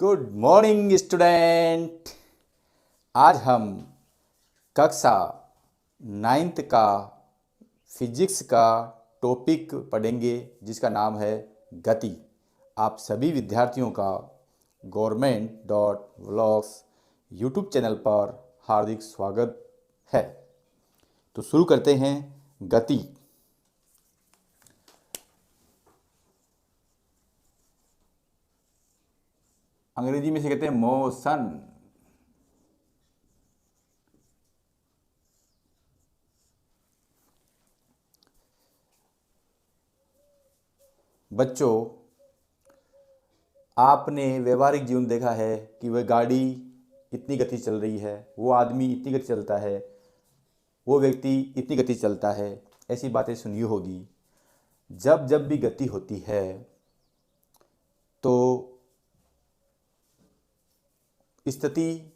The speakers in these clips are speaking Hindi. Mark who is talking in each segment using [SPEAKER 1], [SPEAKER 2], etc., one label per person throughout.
[SPEAKER 1] Good morning student. आज हम कक्षा नाइन्थ का फिजिक्स का टॉपिक पढ़ेंगे जिसका नाम है गति। आप सभी विद्यार्थियों का government.vlogs यूट्यूब चैनल पर हार्दिक स्वागत है। तो शुरू करते हैं। गति अंग्रेजी में से कहते हैं मोशन। बच्चों, आपने व्यवहारिक जीवन देखा है कि वह गाड़ी इतनी गति चल रही है, वो आदमी इतनी गति चलता है, वो व्यक्ति इतनी गति चलता है, ऐसी बातें सुनी होगी। जब जब भी गति होती है तो स्थिति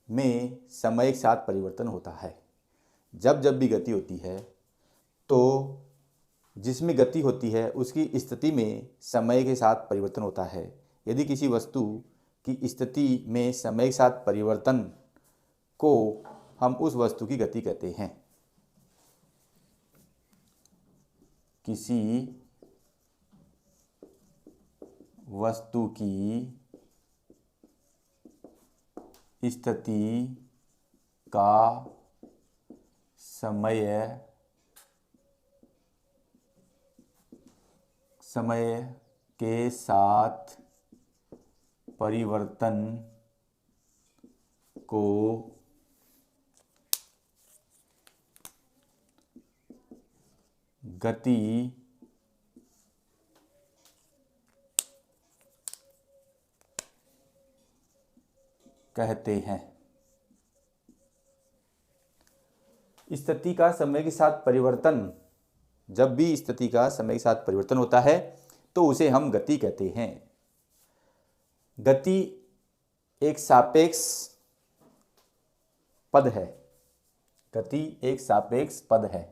[SPEAKER 1] में समय के साथ परिवर्तन होता है। जब जब भी गति होती है तो जिसमें गति होती है उसकी स्थिति में समय के साथ परिवर्तन होता है। यदि किसी वस्तु की स्थिति में समय के साथ परिवर्तन को हम उस वस्तु की गति कहते हैं। किसी वस्तु की स्थिति का समय के साथ परिवर्तन को गति कहते हैं। स्थिति का समय के साथ परिवर्तन, जब भी स्थिति का समय के साथ परिवर्तन होता है तो उसे हम गति कहते हैं। गति एक सापेक्ष पद है। गति एक सापेक्ष पद है।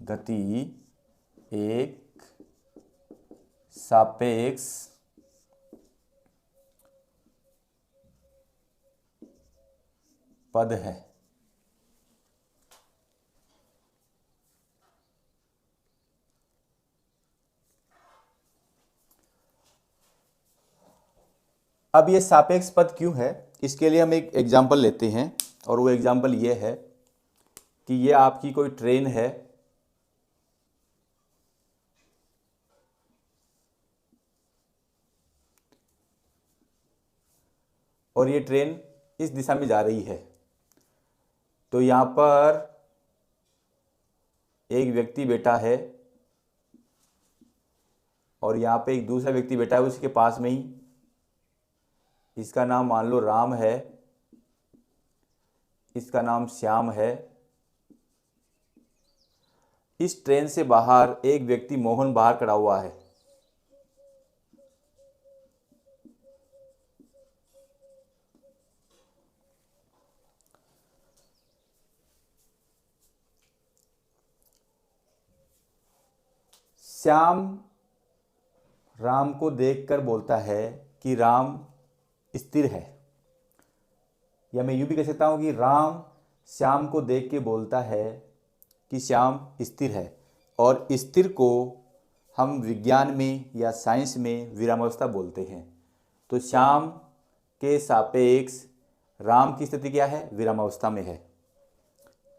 [SPEAKER 1] गति एक सापेक्ष पद है। अब ये सापेक्ष पद क्यों है, इसके लिए हम एक एग्जाम्पल लेते हैं और वो एग्जाम्पल ये है कि ये आपकी कोई ट्रेन है और ये ट्रेन इस दिशा में जा रही है। तो यहाँ पर एक व्यक्ति बैठा है और यहाँ पे एक दूसरा व्यक्ति बैठा है उसके पास में ही। इसका नाम मान लो राम है, इसका नाम श्याम है। इस ट्रेन से बाहर एक व्यक्ति मोहन बाहर खड़ा हुआ है। श्याम राम को देखकर बोलता है कि राम स्थिर है, या मैं यूं भी कह सकता हूं कि राम श्याम को देख के बोलता है कि श्याम स्थिर है। और स्थिर को हम विज्ञान में या साइंस में विरामावस्था बोलते हैं। तो श्याम के सापेक्ष राम की स्थिति क्या है, विरामावस्था में है।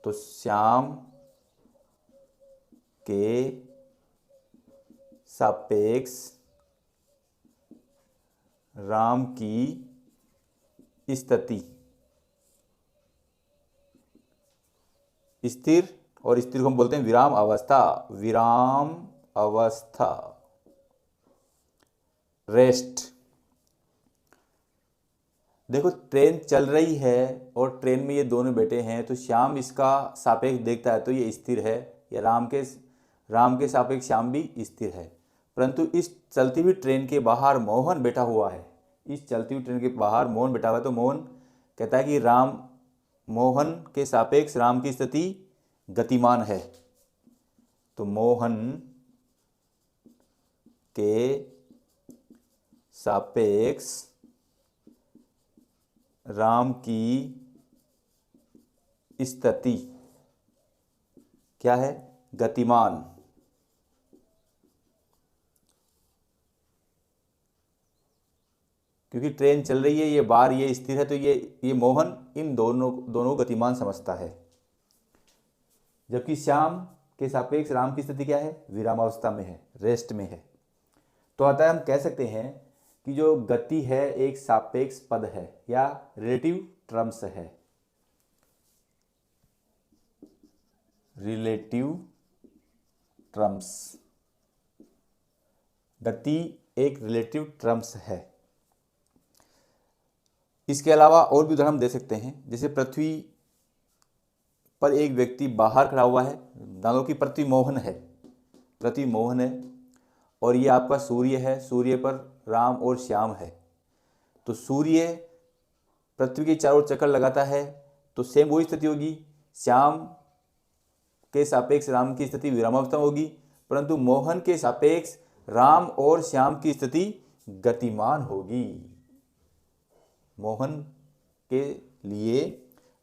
[SPEAKER 1] तो श्याम के सापेक्ष राम की स्थिति स्थिर, और स्थिर को हम बोलते हैं विराम अवस्था। विराम अवस्था, रेस्ट। देखो ट्रेन चल रही है और ट्रेन में ये दोनों बैठे हैं, तो श्याम इसका सापेक्ष देखता है तो ये स्थिर है, या राम के सापेक्ष श्याम भी स्थिर है। परंतु इस चलती हुई ट्रेन के बाहर मोहन बैठा हुआ है। इस चलती हुई ट्रेन के बाहर मोहन बैठा हुआ है, तो मोहन कहता है कि मोहन के सापेक्ष राम की स्थिति गतिमान है। तो मोहन के सापेक्ष राम की स्थिति क्या है? गतिमान। क्योंकि ट्रेन चल रही है, ये बार ये स्थिर है, तो ये मोहन इन दोनों गतिमान समझता है। जबकि श्याम के सापेक्ष राम की स्थिति क्या है? विरामावस्था में है, रेस्ट में है। तो अतः हम कह सकते हैं कि जो गति है एक सापेक्ष पद है या रिलेटिव टर्म्स है। रिलेटिव टर्म्स, गति एक रिलेटिव टर्म्स है। इसके अलावा और भी उदाहरण हम दे सकते हैं। जैसे पृथ्वी पर एक व्यक्ति बाहर खड़ा हुआ है, मानो कि पृथ्वी मोहन है, पृथ्वी मोहन है, और ये आपका सूर्य है, सूर्य पर राम और श्याम है। तो सूर्य पृथ्वी के चारों ओर चक्कर लगाता है, तो सेम वही स्थिति होगी। श्याम के सापेक्ष राम की स्थिति विरामावस्था होगी, परंतु मोहन के सापेक्ष राम और श्याम की स्थिति गतिमान होगी। मोहन के लिए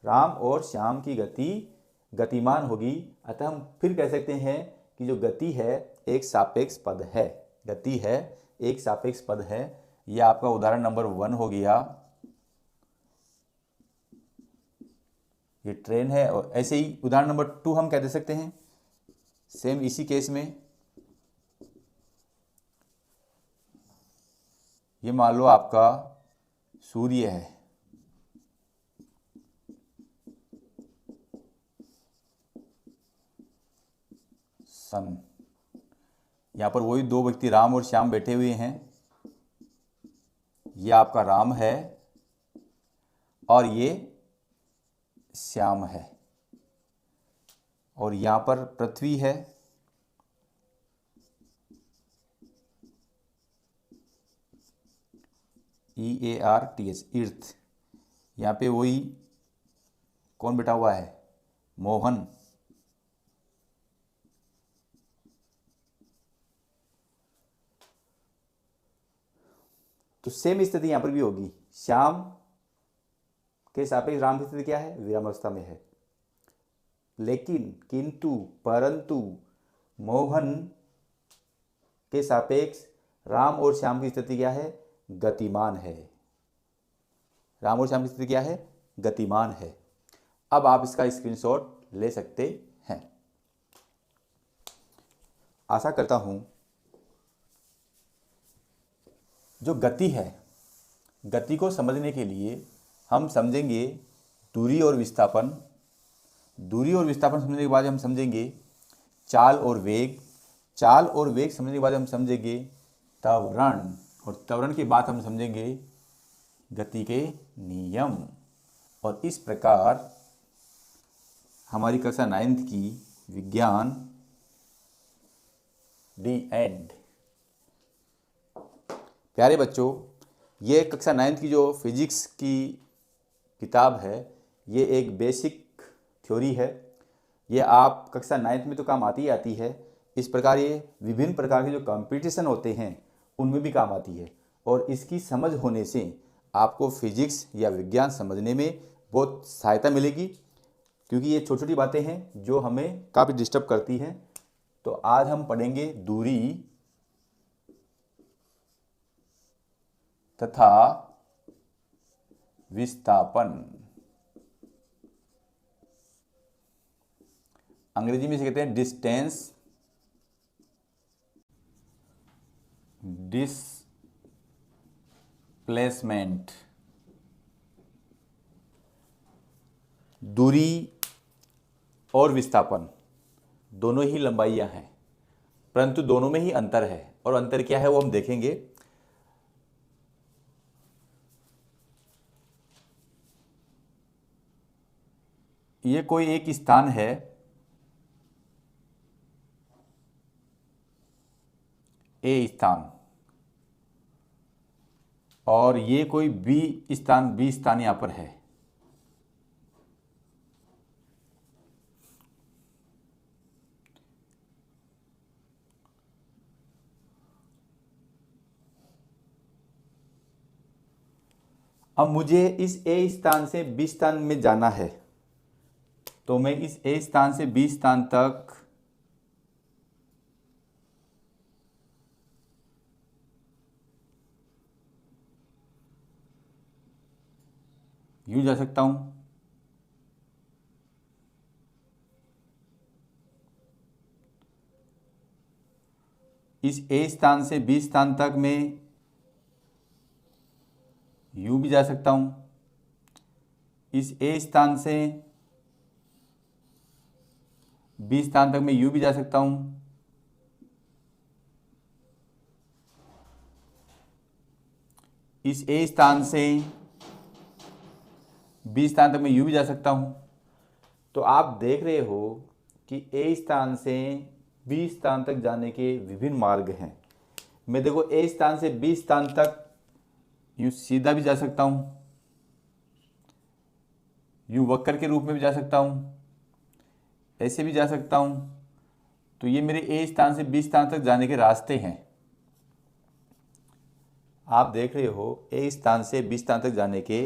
[SPEAKER 1] राम और श्याम की गति गतिमान होगी। अतः हम फिर कह सकते हैं कि जो गति है एक सापेक्ष पद है। गति है एक सापेक्ष पद है। यह आपका उदाहरण नंबर 1 हो गया। ये ट्रेन है। और ऐसे ही उदाहरण नंबर 2 हम क्या दे सकते हैं? सेम इसी केस में ये मान लो आपका सूर्य है, सन। यहां पर वही दो व्यक्ति राम और श्याम बैठे हुए हैं। यह आपका राम है और ये श्याम है, और यहां पर पृथ्वी है, EARTH, अर्थ। यहां पे वही कौन बैठा हुआ है? मोहन। तो सेम स्थिति यहां पर भी होगी। श्याम के सापेक्ष राम की स्थिति क्या है? विरामावस्था में है। लेकिन किंतु परंतु मोहन के सापेक्ष राम और श्याम की स्थिति क्या है? गतिमान है। राम और श्याम की स्थिति क्या है? गतिमान है। अब आप इसका स्क्रीनशॉट ले सकते हैं। आशा करता हूं जो गति है, गति को समझने के लिए हम समझेंगे दूरी और विस्थापन। दूरी और विस्थापन समझने के बाद हम समझेंगे चाल और वेग। चाल और वेग समझने के बाद हम समझेंगे त्वरण, और त्वरण के बाद हम समझेंगे गति के नियम। और इस प्रकार हमारी कक्षा 9th की विज्ञान दी एंड। प्यारे बच्चों, ये कक्षा 9th की जो फिजिक्स की किताब है, ये एक बेसिक थ्योरी है। ये आप कक्षा 9th में तो काम आती ही आती है। इस प्रकार ये विभिन्न प्रकार के जो कंपटीशन होते हैं उनमें भी काम आती है, और इसकी समझ होने से आपको फिजिक्स या विज्ञान समझने में बहुत सहायता मिलेगी, क्योंकि ये छोटी छोटी बातें हैं जो हमें काफ़ी डिस्टर्ब करती हैं। तो आज हम पढ़ेंगे दूरी तथा विस्थापन। अंग्रेजी में इसे कहते हैं डिस्टेंस, डिस्प्लेसमेंट। दूरी और विस्थापन दोनों ही लंबाइयां हैं, परंतु दोनों में ही अंतर है, और अंतर क्या है वो हम देखेंगे। ये कोई एक स्थान है, ए स्थान, और ये कोई बी स्थान यहां पर है। अब मुझे इस ए स्थान से बी स्थान में जाना है, तो मैं इस ए स्थान से बी स्थान तक यूं जा सकता हूं। इस ए स्थान से बी स्थान तक मैं यूं भी जा सकता हूं। इस ए स्थान से बी स्थान तक मैं यूं भी जा सकता हूं। इस ए स्थान से बी स्थान तक मैं यूं भी जा सकता हूं। तो आप देख रहे हो कि ए स्थान से बी स्थान तक जाने के विभिन्न मार्ग हैं। मैं देखो ए स्थान से बी स्थान तक यूं सीधा भी जा सकता हूं, यूं वक्र के रूप में भी जा सकता हूं, ऐसे भी जा सकता हूं। तो ये मेरे ए स्थान से बी स्थान तक जाने के रास्ते हैं। आप देख रहे हो ए स्थान से बी स्थान तक जाने के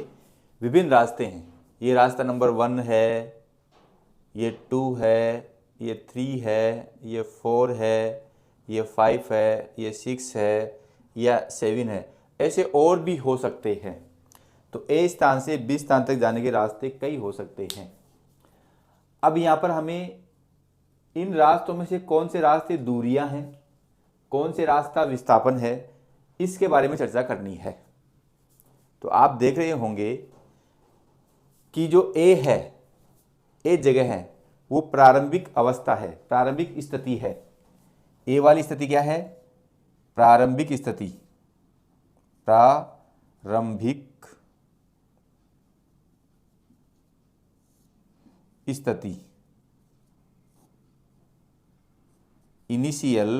[SPEAKER 1] विभिन्न रास्ते हैं। ये रास्ता नंबर 1 है, ये 2 है, ये 3 है, ये 4 है, ये 5 है, ये 6 है या 7 है। ऐसे और भी हो सकते हैं। तो ए स्थान से बी स्थान तक जाने के रास्ते कई हो सकते हैं। अब यहाँ पर हमें इन रास्तों में से कौन से रास्ते दूरियां हैं, कौन से रास्ता विस्थापन है, इसके बारे में चर्चा करनी है। तो आप देख रहे होंगे कि जो ए है, ए जगह है, वो प्रारंभिक अवस्था है, प्रारंभिक स्थिति है। ए वाली स्थिति क्या है? प्रारंभिक स्थिति, प्रारंभिक स्थिति, इनिशियल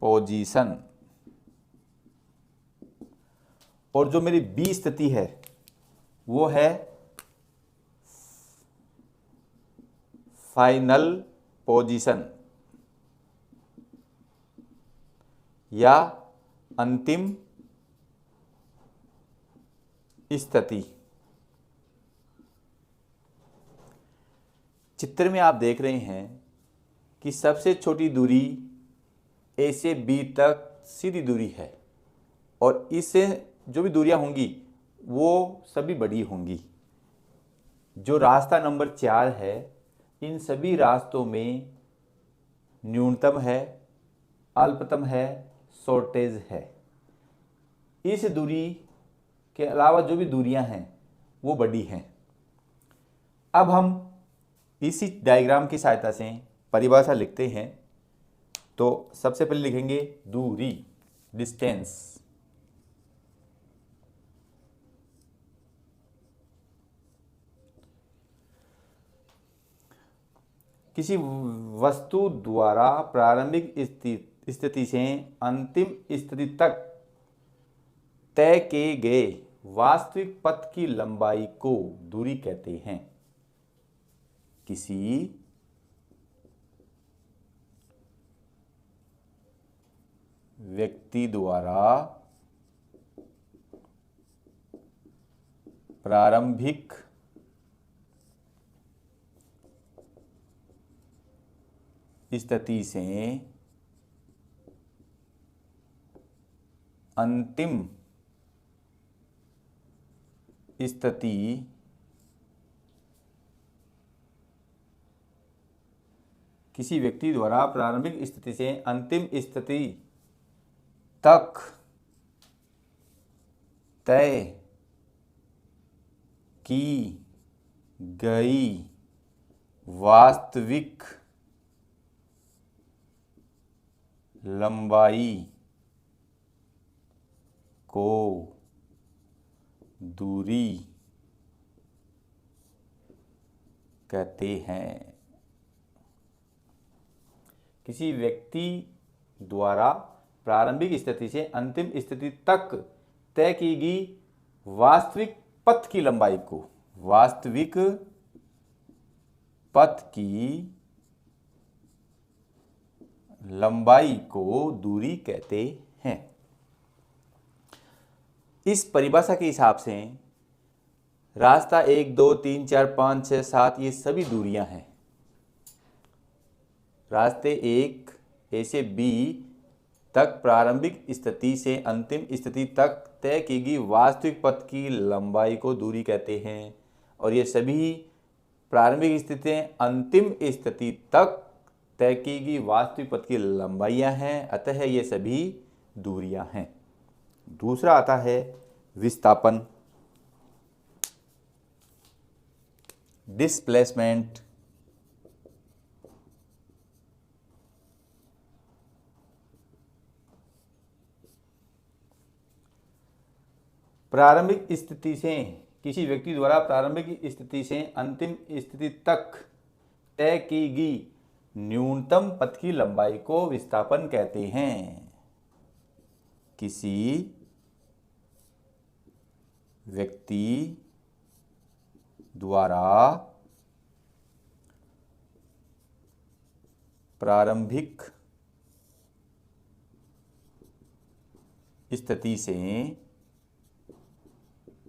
[SPEAKER 1] पोजीशन। और जो मेरी बी स्थिति है वो है फाइनल पोजीशन या अंतिम स्थिति। चित्र में आप देख रहे हैं कि सबसे छोटी दूरी ए से बी तक सीधी दूरी है और इससे जो भी दूरियां होंगी वो सभी बड़ी होंगी। जो रास्ता नंबर 4 है, इन सभी रास्तों में न्यूनतम है, अल्पतम है, शॉर्टेज है। इस दूरी के अलावा जो भी दूरियां हैं वो बड़ी हैं। अब हम इसी डायग्राम की सहायता से परिभाषा लिखते हैं। तो सबसे पहले लिखेंगे दूरी, डिस्टेंस। किसी वस्तु द्वारा प्रारंभिक स्थिति से अंतिम स्थिति तक तय किए गए वास्तविक पथ की लंबाई को दूरी कहते हैं। किसी व्यक्ति द्वारा प्रारंभिक स्थिति से अंतिम स्थिति किसी व्यक्ति द्वारा प्रारंभिक स्थिति से अंतिम स्थिति तक तय की गई वास्तविक लंबाई को दूरी कहते हैं। किसी व्यक्ति द्वारा प्रारंभिक स्थिति से अंतिम स्थिति तक तय की गई वास्तविक पथ की लंबाई को, वास्तविक पथ की लंबाई को दूरी कहते हैं। इस परिभाषा के हिसाब से रास्ता 1, 2, 3, 4, 5, 6, 7 ये सभी दूरियां हैं। रास्ते 1 ए से बी तक प्रारंभिक स्थिति से अंतिम स्थिति तक तय की गई वास्तविक पथ की लंबाई को दूरी कहते हैं, और ये सभी प्रारंभिक स्थितियां अंतिम स्थिति तक तय की गई वास्तविक पथ की लंबाइयां हैं, अतः ये सभी दूरियां हैं। दूसरा आता है विस्थापन, डिस्प्लेसमेंट। प्रारंभिक स्थिति से किसी व्यक्ति द्वारा प्रारंभिक स्थिति से अंतिम स्थिति तक तय की गई न्यूनतम पथ की लंबाई को विस्थापन कहते हैं। किसी व्यक्ति द्वारा प्रारंभिक स्थिति से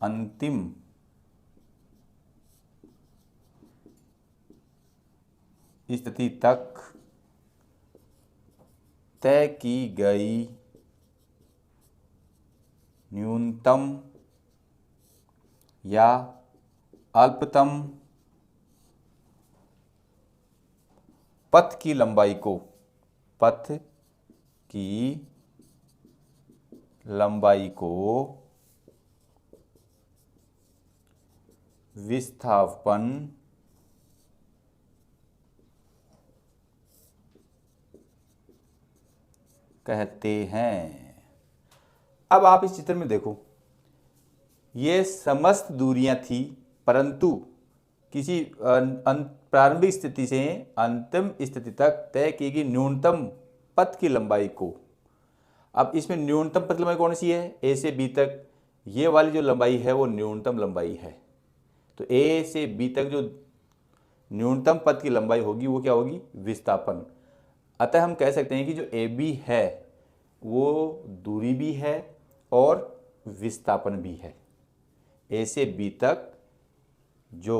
[SPEAKER 1] अंतिम स्थिति तक तय की गई न्यूनतम या अल्पतम पथ की लंबाई को विस्थापन कहते हैं। अब आप इस चित्र में देखो, ये समस्त दूरियां थी, परंतु किसी प्रारंभिक स्थिति से अंतिम स्थिति तक तय की गई न्यूनतम पथ की लंबाई को। अब इसमें न्यूनतम पथ लंबाई कौन सी है? ए से बी तक, ये वाली जो लंबाई है वो न्यूनतम लंबाई है। तो ए से बी तक जो न्यूनतम पथ की लंबाई होगी वो क्या होगी? विस्थापन। अतः हम कह सकते हैं कि जो ए बी है वो दूरी भी है और विस्थापन भी है। ए से बी तक जो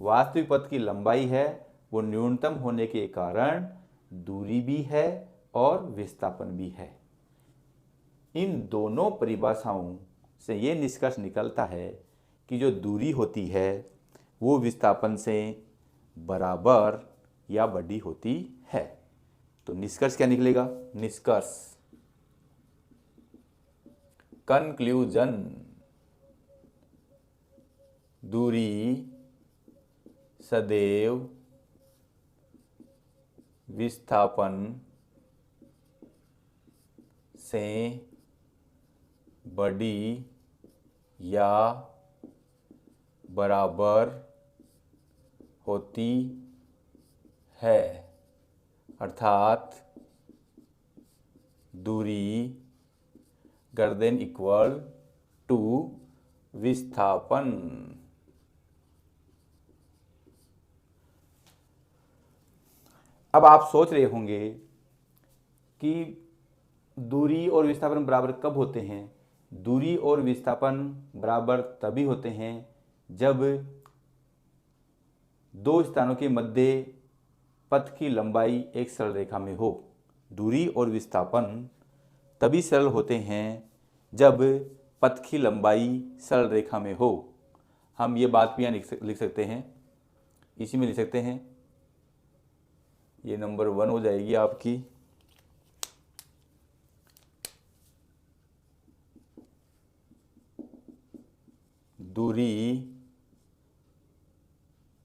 [SPEAKER 1] वास्तविक पथ की लंबाई है वो न्यूनतम होने के कारण दूरी भी है और विस्थापन भी है। इन दोनों परिभाषाओं से ये निष्कर्ष निकलता है कि जो दूरी होती है वो विस्थापन से बराबर या बड़ी होती है। तो निष्कर्ष क्या निकलेगा? निष्कर्ष, कंक्लूजन, दूरी सदैव विस्थापन से बड़ी या बराबर होती है, अर्थात दूरी ग्रेटर देन इक्वल टू विस्थापन। अब आप सोच रहे होंगे कि दूरी और विस्थापन बराबर कब होते हैं? दूरी और विस्थापन बराबर तभी होते हैं जब दो स्थानों के मध्य पथ की लंबाई एक सरल रेखा में हो। दूरी और विस्थापन तभी सरल होते हैं जब पथ की लंबाई सरल रेखा में हो। हम ये बात भी यहाँ लिख सकते हैं, इसी में लिख सकते हैं, ये नंबर 1 हो जाएगी आपकी। दूरी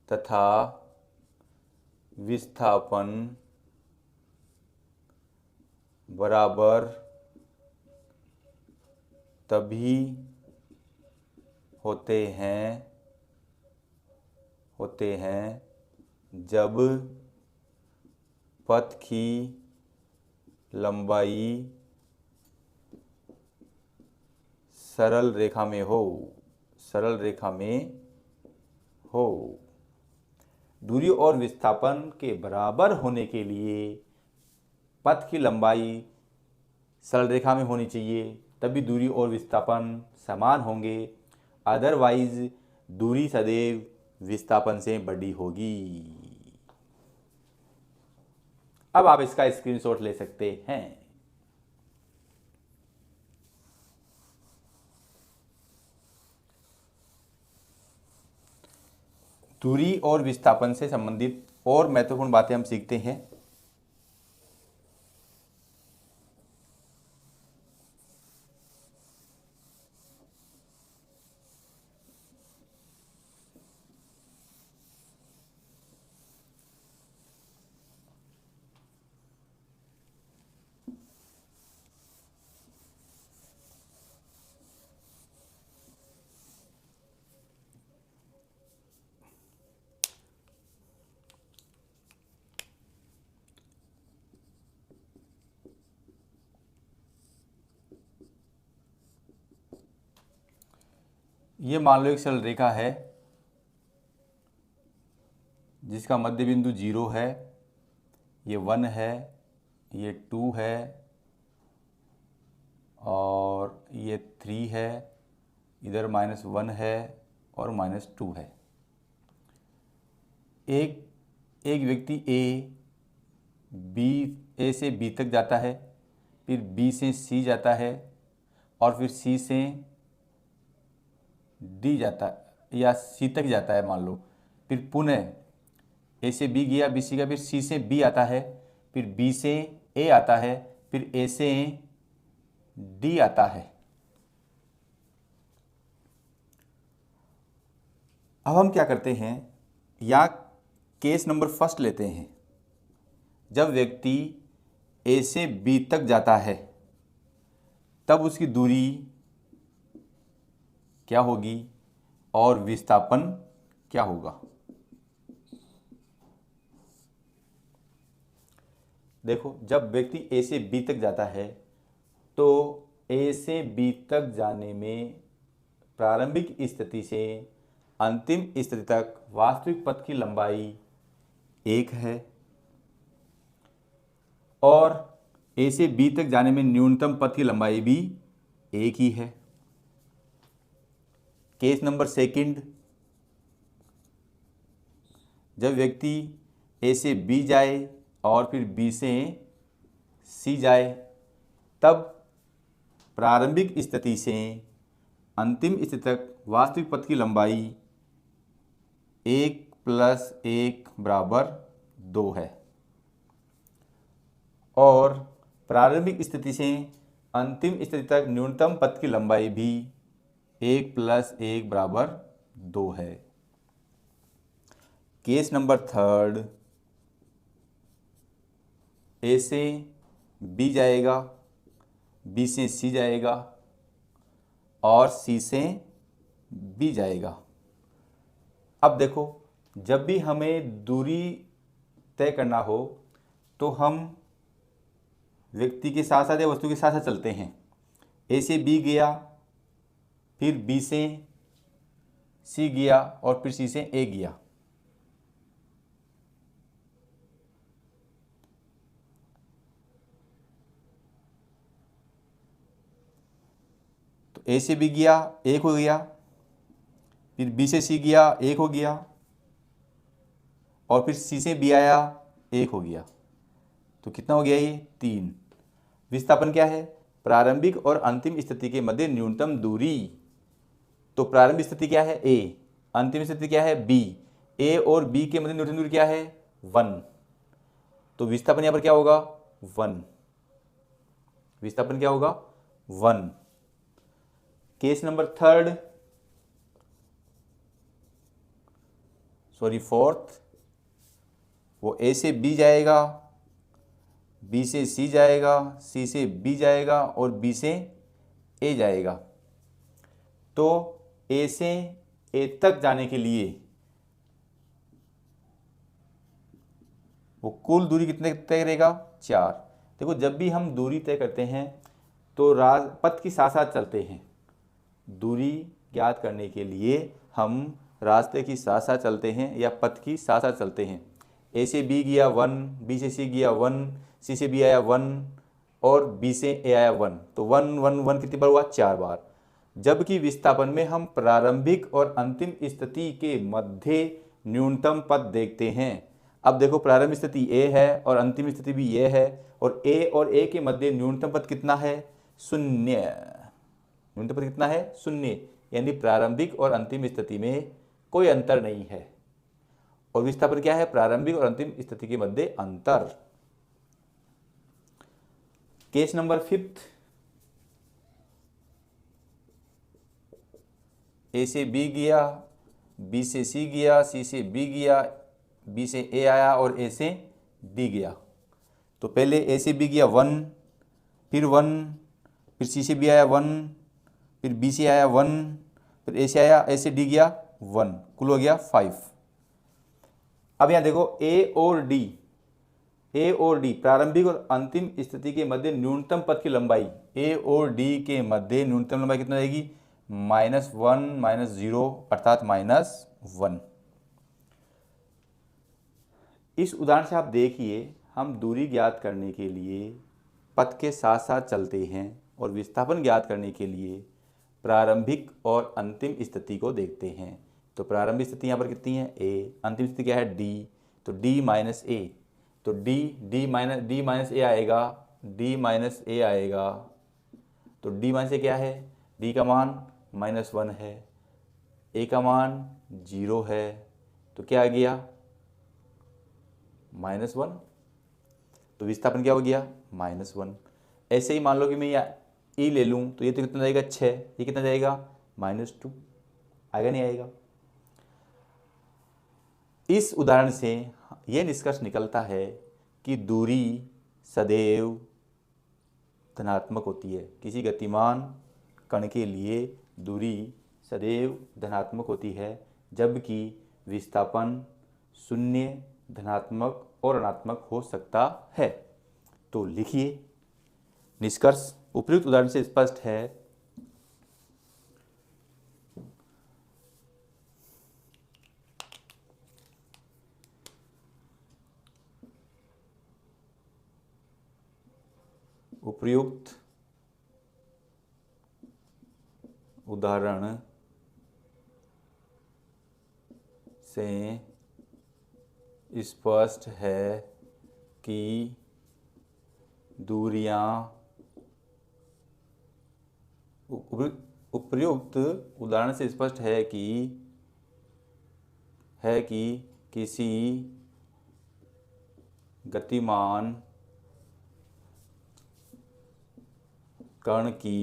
[SPEAKER 1] तथा विस्थापन बराबर तभी होते हैं जब पथ की लंबाई सरल रेखा में हो। दूरी और विस्थापन के बराबर होने के लिए पथ की लंबाई सरल रेखा में होनी चाहिए तभी दूरी और विस्थापन समान होंगे, अदरवाइज दूरी सदैव विस्थापन से बड़ी होगी। अब आप इसका स्क्रीनशॉट ले सकते हैं। दूरी और विस्थापन से संबंधित और महत्वपूर्ण बातें हम सीखते हैं। ये मान लो एक सरल रेखा है जिसका मध्य बिंदु 0 है, ये 1 है, ये 2 है और ये 3 है, इधर -1 है और -2 है। एक व्यक्ति ए से बी तक जाता है, फिर बी से सी जाता है और फिर सी से डी जाता है या सी तक जाता है मान लो, फिर पुनः ए से बी गया, बी सी का, फिर सी से बी आता है, फिर बी से ए आता है, फिर ए से डी आता है। अब हम क्या करते हैं, या केस नंबर फर्स्ट लेते हैं। जब व्यक्ति ए से बी तक जाता है तब उसकी दूरी क्या होगी और विस्थापन क्या होगा। देखो, जब व्यक्ति ए से बी तक जाता है तो ए से बी तक जाने में प्रारंभिक स्थिति से अंतिम स्थिति तक वास्तविक पथ की लंबाई 1 है और ए से बी तक जाने में न्यूनतम पथ की लंबाई भी 1 ही है। केस नंबर सेकंड, जब व्यक्ति ए से बी जाए और फिर बी से सी जाए तब प्रारंभिक स्थिति से अंतिम स्थिति तक वास्तविक पथ की लंबाई 1 + 1 = 2 है और प्रारंभिक स्थिति से अंतिम स्थिति तक न्यूनतम पथ की लंबाई भी 1 + 1 = 2 है। केस नंबर थर्ड, ए से बी जाएगा, बी से सी जाएगा और सी से बी जाएगा। अब देखो, जब भी हमें दूरी तय करना हो तो हम व्यक्ति के साथ साथ या वस्तु के साथ साथ चलते हैं। ए से बी गया, फिर बी से सी गया और फिर सी से ए गया। तो ए से बी गया, 1 हो गया, फिर बी से सी गया, 1 हो गया और फिर सी से बी आया, 1 हो गया। तो कितना हो गया ये? 3। विस्थापन क्या है? प्रारंभिक और अंतिम स्थिति के मध्य न्यूनतम दूरी। तो प्रारंभिक स्थिति क्या है? A, अंतिम स्थिति क्या है? B। A और B के मध्य न्यूनतम दूरी क्या है? 1। तो विस्थापन यहाँ पर क्या होगा? 1। विस्थापन क्या होगा? 1। केस नंबर थर्ड, फोर्थ, वो A से B जाएगा, B से C जाएगा, C से B जाएगा और B से A जाएगा। तो A से A तक जाने के लिए वो कुल दूरी कितने तय करेगा? 4। देखो, जब भी हम दूरी तय करते हैं तो पथ के साथ साथ चलते हैं। दूरी ज्ञात करने के लिए हम रास्ते की साथ साथ चलते हैं या पथ की साथ साथ चलते हैं। ए से बी गया 1, बी से सी गया 1, सी से बी आया 1 और बी से ए आया 1, तो 1 1 1 कितनी बार हुआ? 4 बार। जबकि विस्थापन में हम प्रारंभिक और अंतिम स्थिति के मध्य न्यूनतम पद देखते हैं। अब देखो, प्रारंभिक स्थिति ए है और अंतिम स्थिति भी ये है, और ए के मध्य न्यूनतम पद कितना है? 0। न्यूनतम पद कितना है? 0। यानी प्रारंभिक और अंतिम स्थिति में कोई अंतर नहीं है। और विस्थापन क्या है? प्रारंभिक और अंतिम स्थिति के मध्य अंतर। केस नंबर 5, ए से बी गया, बी से सी गया, सी से बी गया, बी से ए आया और ए से डी गया। तो पहले ए से बी गया 1, फिर 1, फिर सी से बी आया 1, फिर बी से आया 1, फिर ए से आया, ए से डी गया 1, कुल हो गया 5। अब यहाँ देखो, ए और डी प्रारंभिक और अंतिम स्थिति के मध्य न्यूनतम पथ की लंबाई, ए और डी के मध्य न्यूनतम लंबाई कितना रहेगी? -1 -0 अर्थात -1। इस उदाहरण से आप देखिए, हम दूरी ज्ञात करने के लिए पथ के साथ साथ चलते हैं और विस्थापन ज्ञात करने के लिए प्रारंभिक और अंतिम स्थिति को देखते हैं। तो प्रारंभिक स्थिति यहाँ पर कितनी है? ए। अंतिम स्थिति क्या है? डी। तो डी माइनस ए, तो डी माइनस ए आएगा, डी आएगा। तो डी माइनस ए क्या है? डी का मान -1 है, ए का मान 0 है, तो क्या आ गया? -1। तो विस्थापन क्या हो गया? -1। ऐसे ही मान लो कि मैं यहाँ ई ले लूँ, तो ये तो कितना जाएगा? 6। ये कितना जाएगा? -2। आएगा नहीं आएगा? इस उदाहरण से यह निष्कर्ष निकलता है कि दूरी सदैव धनात्मक होती है। किसी गतिमान कण के लिए दूरी सदैव धनात्मक होती है, जबकि विस्थापन 0, धनात्मक और ऋणात्मक हो सकता है। तो लिखिए, निष्कर्ष उपयुक्त उदाहरण से स्पष्ट है उपयुक्त उदाहरण से स्पष्ट है कि दूरियां उपयुक्त उदाहरण से स्पष्ट है कि किसी गतिमान कण की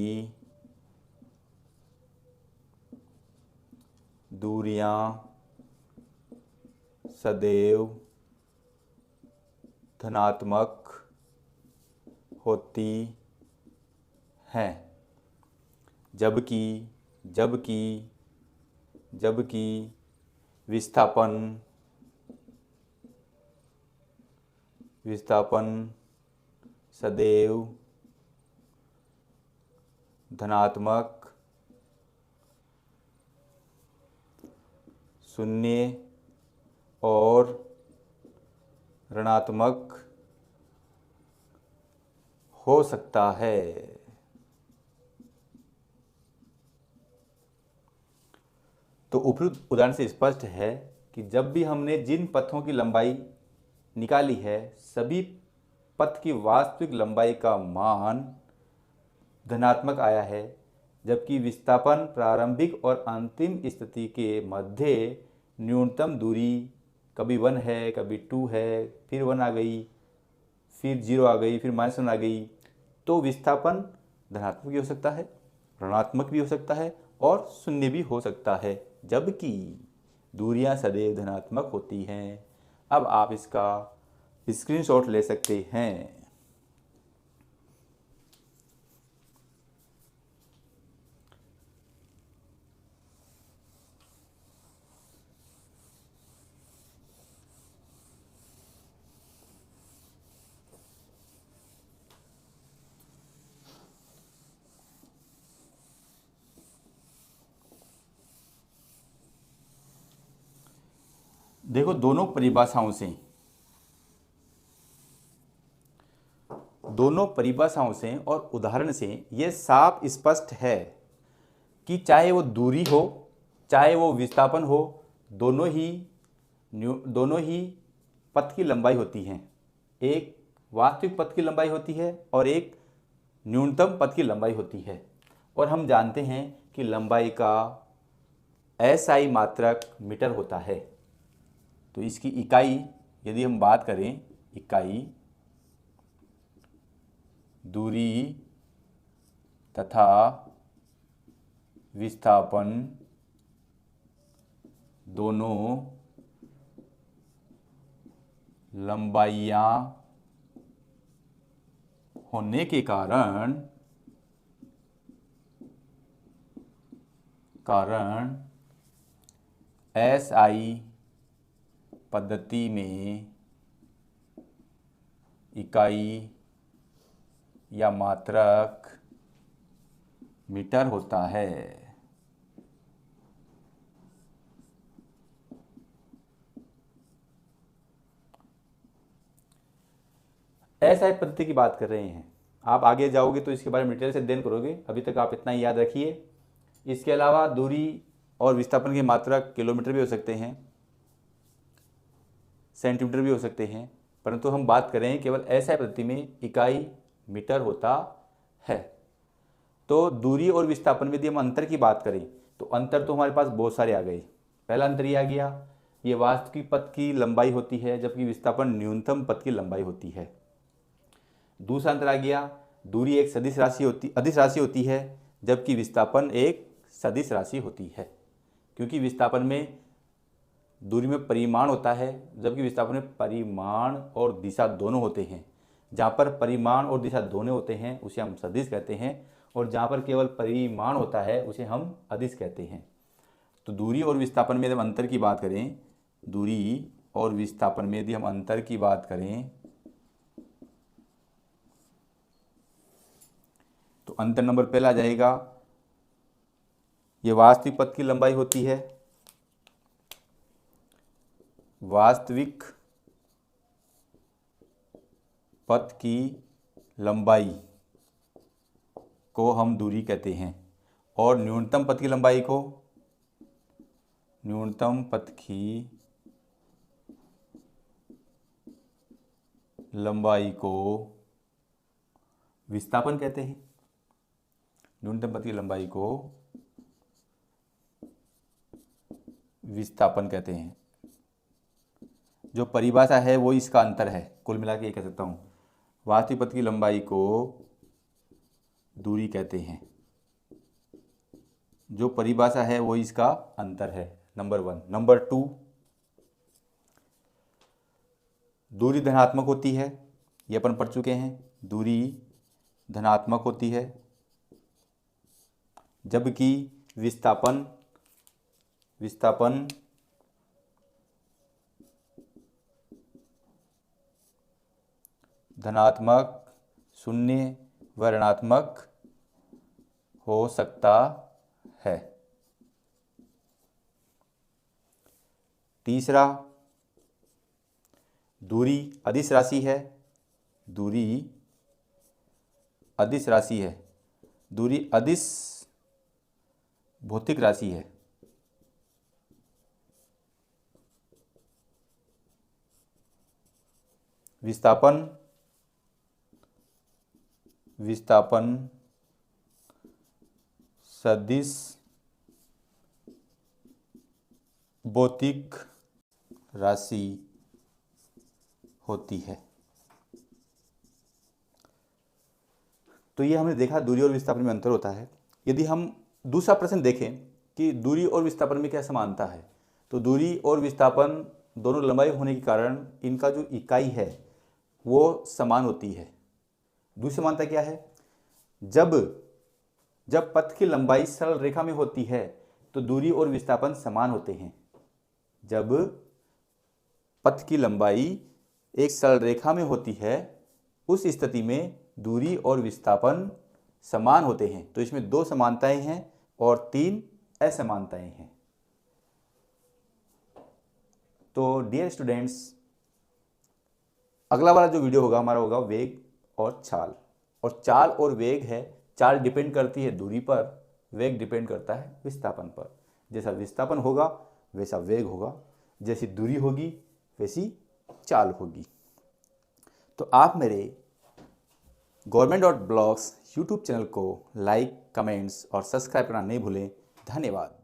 [SPEAKER 1] दूरियां सदैव धनात्मक होती हैं, जबकि विस्थापन सदैव धनात्मक, 0 और ऋणात्मक हो सकता है। तो उपयुक्त उदाहरण से स्पष्ट है कि जब भी हमने जिन पथों की लंबाई निकाली है, सभी पथ की वास्तविक लंबाई का मान धनात्मक आया है, जबकि विस्थापन प्रारंभिक और अंतिम स्थिति के मध्य न्यूनतम दूरी कभी 1 है, कभी 2 है, फिर 1 आ गई, फिर 0 आ गई, फिर -1 आ गई। तो विस्थापन धनात्मक भी हो सकता है, ऋणात्मक भी हो सकता है और 0 भी हो सकता है, जबकि दूरियां सदैव धनात्मक होती हैं। अब आप इसका स्क्रीनशॉट ले सकते हैं। देखो, दोनों परिभाषाओं से दोनों परिभाषाओं से और उदाहरण से यह साफ स्पष्ट है कि चाहे वो दूरी हो चाहे वो विस्थापन हो, दोनों ही पथ की लंबाई होती हैं। एक वास्तविक पथ की लंबाई होती है और एक न्यूनतम पथ की लंबाई होती है। और हम जानते हैं कि लंबाई का SI मात्रक मीटर होता है। तो इसकी इकाई यदि हम बात करें, इकाई दूरी तथा विस्थापन दोनों लंबाइयाँ होने के कारण SI पद्धति में इकाई या मात्रक मीटर होता है। SI पद्धति की बात कर रहे हैं। आप आगे जाओगे तो इसके बारे में डिटेल से अध्ययन करोगे, अभी तक आप इतना ही याद रखिए। इसके अलावा दूरी और विस्थापन के मात्रक किलोमीटर भी हो सकते हैं, सेंटीमीटर भी हो सकते हैं, परंतु हम बात करें केवल SI पद्धति में इकाई मीटर होता है। तो दूरी और विस्थापन में यदि हम अंतर की बात करें तो अंतर तो हमारे पास बहुत सारे आ गए। पहला अंतर ये आ गया, ये वास्तविक पथ की लंबाई होती है जबकि विस्थापन न्यूनतम पथ की लंबाई होती है। दूसरा अंतर आ गया, दूरी एक अदिश राशि होती है जबकि विस्थापन एक सदिश राशि होती है। क्योंकि विस्थापन में दूरी में परिमाण होता है जबकि विस्थापन में परिमाण और दिशा दोनों होते हैं। जहाँ पर परिमाण और दिशा दोनों होते हैं उसे हम सदिश कहते हैं, और जहाँ पर केवल परिमाण होता है उसे हम अदिश कहते हैं। तो दूरी और विस्थापन में यदि हम अंतर की बात करें, दूरी और विस्थापन में यदि हम अंतर की बात करें तो अंतर नंबर पहला आ जाएगा, ये वास्तविक पथ की लंबाई होती है। वास्तविक पथ की लंबाई को हम दूरी कहते हैं, और न्यूनतम पथ की लंबाई को विस्थापन कहते हैं। न्यूनतम पथ की लंबाई को विस्थापन कहते हैं। जो परिभाषा है वो इसका अंतर है। कुल मिला के ये कह सकता हूँ, वास्तविक पथ की लंबाई को दूरी कहते हैं, जो परिभाषा है वो इसका अंतर है, नंबर 1। नंबर 2, दूरी धनात्मक होती है, ये अपन पढ़ चुके हैं। दूरी धनात्मक होती है जबकि विस्थापन धनात्मक, शून्य व ऋणात्मक हो सकता है। तीसरा, दूरी अदिश राशि है। दूरी अदिश भौतिक राशि है। विस्थापन सदिश भौतिक राशि होती है। तो ये हमने देखा दूरी और विस्थापन में अंतर होता है। यदि हम दूसरा प्रश्न देखें कि दूरी और विस्थापन में क्या समानता है, तो दूरी और विस्थापन दोनों लंबाई होने के कारण इनका जो इकाई है वो समान होती है। दूसरी समानता क्या है, जब पथ की लंबाई सरल रेखा में होती है तो दूरी और विस्थापन समान होते हैं। जब पथ की लंबाई एक सरल रेखा में होती है उस स्थिति में दूरी और विस्थापन समान होते हैं। तो इसमें 2 समानताएं हैं और 3 असमानताएं हैं। तो डियर स्टूडेंट्स, अगला वाला जो वीडियो होगा हमारा होगा वेग और चाल। और चाल और वेग है, चाल डिपेंड करती है दूरी पर, वेग डिपेंड करता है विस्थापन पर। जैसा विस्थापन होगा वैसा वेग होगा, जैसी दूरी होगी वैसी चाल होगी। तो आप मेरे government.blogs यूट्यूब चैनल को लाइक, कमेंट्स और सब्सक्राइब करना नहीं भूलें। धन्यवाद।